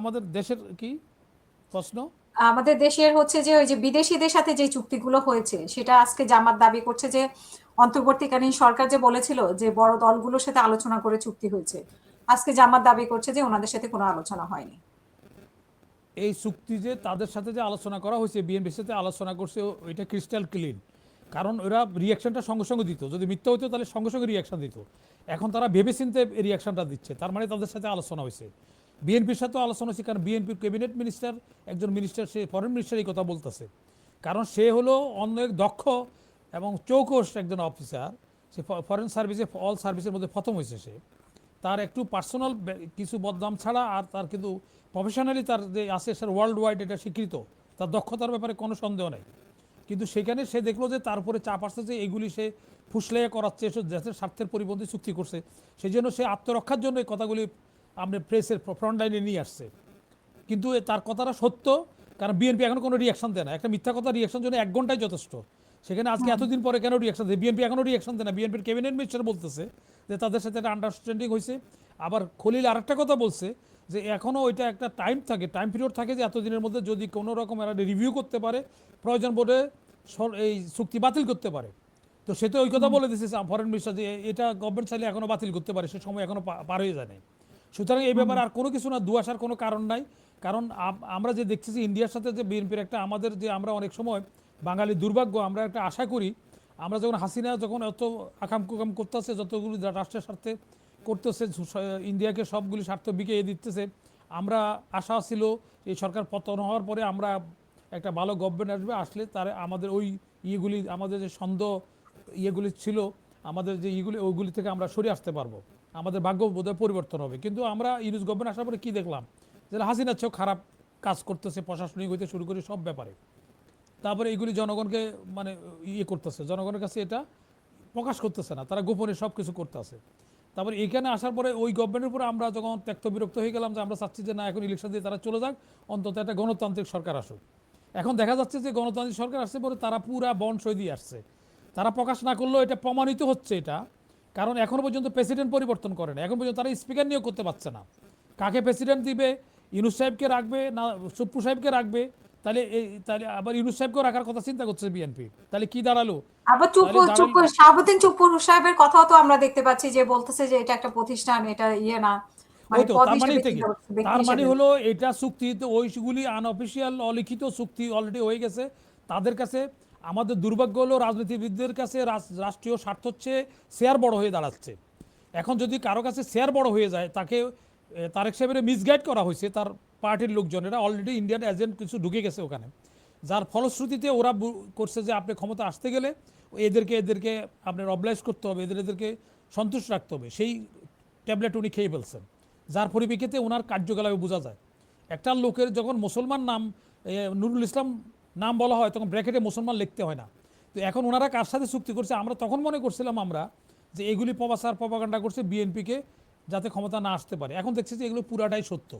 আমাদের দেশের কি প্রশ্ন? আমাদের দেশের হচ্ছে যে ওই যে বিদেশিদের সাথে যে চুক্তিগুলো হয়েছে সেটা আজকে জামাত দাবি করছে যে অন্তর্বর্তীকালীন সরকার যে বলেছিল যে বড় দলগুলোর সাথে আলোচনা করে চুক্তি হয়েছে, আজকে জামাত দাবি করছে যে ওনাদের সাথে কোনো আলোচনা হয়নি। এই চুক্তি যে তাদের সাথে যে আলোচনা করা হয়েছে, বিএনপির সাথে আলোচনা করছে, ওইটা ক্রিস্টাল ক্লিন। কারণ ওরা রিয়াকশনটা সঙ্গে সঙ্গে দিত, যদি মিথ্যা হতো তাহলে সঙ্গে সঙ্গে রিয়াকশন দিত। এখন তারা ভেবেচিন্তে রিয়াকশনটা দিচ্ছে, তার মানে তাদের সাথে আলোচনা হয়েছে। বিএনপির সাথেও আলোচনা হয়েছে, কারণ বিএনপির ক্যাবিনেট মিনিস্টার, একজন মিনিস্টার, সে ফরেন মিনিস্টার এই কথা বলতেছে। কারণ সে হলো অনেক দক্ষ এবং চৌকস একজন অফিসার। সে ফরেন সার্ভিসে, অল সার্ভিসের মধ্যে প্রথম হয়েছে সে। তার একটু পার্সোনাল কিছু বদনাম ছাড়া আর তার কিন্তু প্রফেশনালি তার যে আছে সে ওয়ার্ল্ড ওয়াইড এটা স্বীকৃত, তার দক্ষতার ব্যাপারে কোনো সন্দেহ নেই। কিন্তু সেখানে সে দেখলো যে তারপরে চাপ আসছে যে এগুলি সে ফুসলাইয়া করাচ্ছে, এসব দেশের স্বার্থের পরিপন্থী চুক্তি করছে। সেই জন্য সে আত্মরক্ষার জন্য এই কথাগুলি আপনি প্রেসের ফ্রন্ট লাইনে নিয়ে আসছে। কিন্তু তার কথাটা সত্য, কারণ বিএনপি এখন কোনো রিয়াকশন দেয় না। একটা মিথ্যা কথা রিয়াকশন জন্য 1 ঘন্টায় যথেষ্ট। সেখানে আজকে এতদিন পরে কেন রিয়াকশন দেয়? বিএনপি এখনও রিয়াকশন দেয় না। বিএনপির ক্যাবিনেট মিনিস্টার বলতেছে যে তাদের সাথে একটা আন্ডারস্ট্যান্ডিং হয়েছে। আবার খলিল আরেকটা কথা বলছে যে এখনও ওইটা একটা টাইম থাকে, টাইম পিরিয়ড থাকে, যে এতদিনের মধ্যে যদি কোনো রকম এরা রিভিউ করতে পারে, প্রয়োজন বোধে এই চুক্তি বাতিল করতে পারে। তো সে তো ওই কথা বলে দিচ্ছে ফরেন মিনিস্টার, যে এটা গভর্নমেন্ট চাইলে এখনও বাতিল করতে পারে, সে সময় এখনও পার হয়ে যায় নাই। সুতরাং এই ব্যাপারে আর কোনো কিছু না, দুয়াশার কোনো কারণ নাই। কারণ আমরা যে দেখতেছি ইন্ডিয়ার সাথে যে বিএনপির একটা, আমাদের যে আমরা অনেক সময় বাঙালি দুর্ভাগ্য, আমরা একটা আশা করি, আমরা যখন হাসিনা যখন এত আকাম কুকাম করতেছে, যতগুলি রাষ্ট্রের স্বার্থে করতেছে, ইন্ডিয়াকে সবগুলি স্বার্থ বিকিয়ে দিতেছে, আমরা আশা ছিল এই সরকার পতন হওয়ার পরে আমরা একটা ভালো গভর্নমেন্ট আসবে, আসলে তার আমাদের ওই ইয়েগুলি, আমাদের যে সন্দেহ ইয়েগুলি ছিল, আমাদের যে ইয়েগুলি, ওইগুলি থেকে আমরা সরে আসতে পারবো, আমাদের ভাগ্য বোধহয় পরিবর্তন হবে। কিন্তু আমরা ইউনুস গভর্নমেন্ট আসার পরে কী দেখলাম, যে হাসিনার চেয়েও খারাপ কাজ করতেছে, প্রশাসনিক হইতে শুরু করে সব ব্যাপারে। তারপরে এইগুলি জনগণকে মানে ইয়ে করতেছে, জনগণের কাছে এটা প্রকাশ করতেছে না, তারা গোপনে সব কিছু করতেছে। তারপরে এখানে আসার পরে ওই গভর্নমেন্টের উপরে আমরা যখন ত্যক্ত বিরক্ত হয়ে গেলাম, যে আমরা চাচ্ছি যে না, এখন ইলেকশন দিয়ে তারা চলে যাক, অন্তত একটা গণতান্ত্রিক সরকার আসুক। এখন দেখা যাচ্ছে যে গণতান্ত্রিক সরকার আসছে পরে তারা পুরা বন্ড সই দিয়ে আসছে। তারা প্রকাশ না করলেও এটা প্রমাণিত হচ্ছে এটা, কারণ এখনো পর্যন্ত প্রেসিডেন্ট পরিবর্তন করে না, এখন পর্যন্ত তারা স্পিকার নিয়োগ করতে পারছে না। কাকে প্রেসিডেন্ট দিবে, ইউনুস সাহেবকে রাখবে না সুপ্রু সাহেবকে রাখবে, তাহলে তাহলে আবার ইউনুস সাহেবকেও রাখার কথা চিন্তা করছে বিএনপি, তাহলে কি দাঁড়ালো? আবার চুপ তাহলে চুপ দাঁড়াল, শাহাবুদ্দিন চুপ্পুর সাহেবের কথাও তো আমরা দেখতে পাচ্ছি যে বলতেছে যে এটা একটা প্রতিষ্ঠান, এটা ইয়ে না, ওই মানে তো পদ তার মানে হিসেবে থেকে, চিন্তা করছে, ব্যক্তি তার মানে হিসেবে। হলো এটা চুক্তি তো ওইগুলি আনঅফিসিয়াল অলিখিত চুক্তি অলরেডি হয়ে গেছে তাদের কাছে। আমাদের দুর্ভাগ্য হলো রাজনীতিবিদদের কাছে রাষ্ট্রীয় স্বার্থ হচ্ছে শেয়ার বড় হয়ে দাঁড়াচ্ছে। এখন যদি কারো কাছে শেয়ার বড় হয়ে যায়, তাকে তারেক সাহেবের মিসগাইড করা হয়েছে, তার পার্টির লোকজনেরা অলরেডি ইন্ডিয়ান এজেন্ট কিছু ঢুকে গেছে ওখানে, যার ফলশ্রুতিতে ওরা করছে যে আপনি ক্ষমতা আসতে গেলে এদেরকে এদেরকে আপনার অবলাইজ করতে হবে, এদেরকে সন্তুষ্ট রাখতে হবে, সেই ট্যাবলেট উনি খেয়ে ফেলছেন। যার পরিপ্রেক্ষিতে ওনার কার্যকলাপে বোঝা যায়। একটা লোকের যখন মুসলমান নাম, নুরুল ইসলাম নাম বলা হয়, তখন ব্র্যাকেটে মুসলমান লিখতে হয় না। তো এখন ওনারা কার সাথে চুক্তি করছে, আমরা তখন মনে করছিলাম আমরা যে এগুলি প্রবাসার প্রপাগান্ডা করছে বিএনপিকে যাতে ক্ষমতা না আসতে পারে। এখন দেখছি যে এগুলো পুরাটাই সত্য,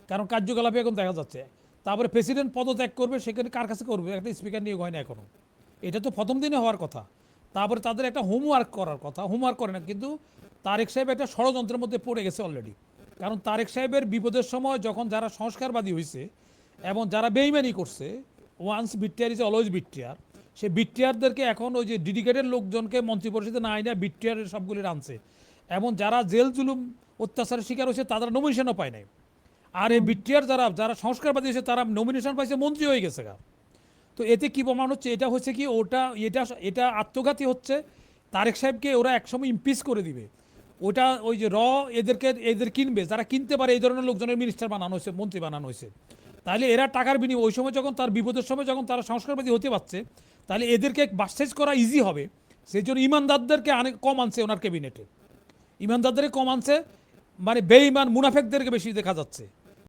কারণ কার্যকলাপে এখন দেখা যাচ্ছে। তারপরে প্রেসিডেন্ট পদত্যাগ করবে, সেখানে কার কাছে করবে? একটা স্পিকার নিয়োগ হয় না এখনও, এটা তো প্রথম দিনে হওয়ার কথা। তারপরে তাদের একটা হোমওয়ার্ক করার কথা, হোমওয়ার্ক করে না। কিন্তু তারেক সাহেব একটা ষড়যন্ত্রের মধ্যে পড়ে গেছে অলরেডি। কারণ তারেক সাহেবের বিপদের সময় যখন যারা সংস্কারবাদী হয়েছে এবং যারা বেইমানি করছে, once BTR is always BTR, সে বিটিআরদেরকে এখন ওই যে ডেডিকেটেড লোকজনকে মন্ত্রিপরিষদে না আইনা বিটিআরের সবগুলি আনছে। এবং যারা জেল জুলুম অত্যাচারের শিকার হয়েছে তাদের নমিনেশনও পায় নাই। আর এই বিটিআর যারা যারা সংস্কারবাদী হয়েছে তারা নমিনেশন পাইছে, মন্ত্রী হয়ে গেছে গা। তো এতে কি প্রমাণ হচ্ছে? এটা হচ্ছে কি, ওটা এটা এটা আত্মঘাতী হচ্ছে। তারেক সাহেবকে ওরা একসময় ইমপিচ করে দিবে। ওটা ওই যে এদের কিনবে, যারা কিনতে পারে এই ধরনের লোকজনের মিনিস্টার বানানো হয়েছে, মন্ত্রী বানানো হয়েছে। তাহলে এরা টাকার বিনিময়, ওই সময় যখন তার বিপদের সময় যখন তারা সংস্কারবাদী হতে পারছে, তাহলে এদেরকে বাস্টেজ করা ইজি হবে। সেই জন্য ইমানদারদেরকে অনেক কম আনছে ওনার ক্যাবিনেটে, ইমানদারদের কম আনছে, মানে বেঈমান মুনাফেকদেরকে বেশি দেখা যাচ্ছে।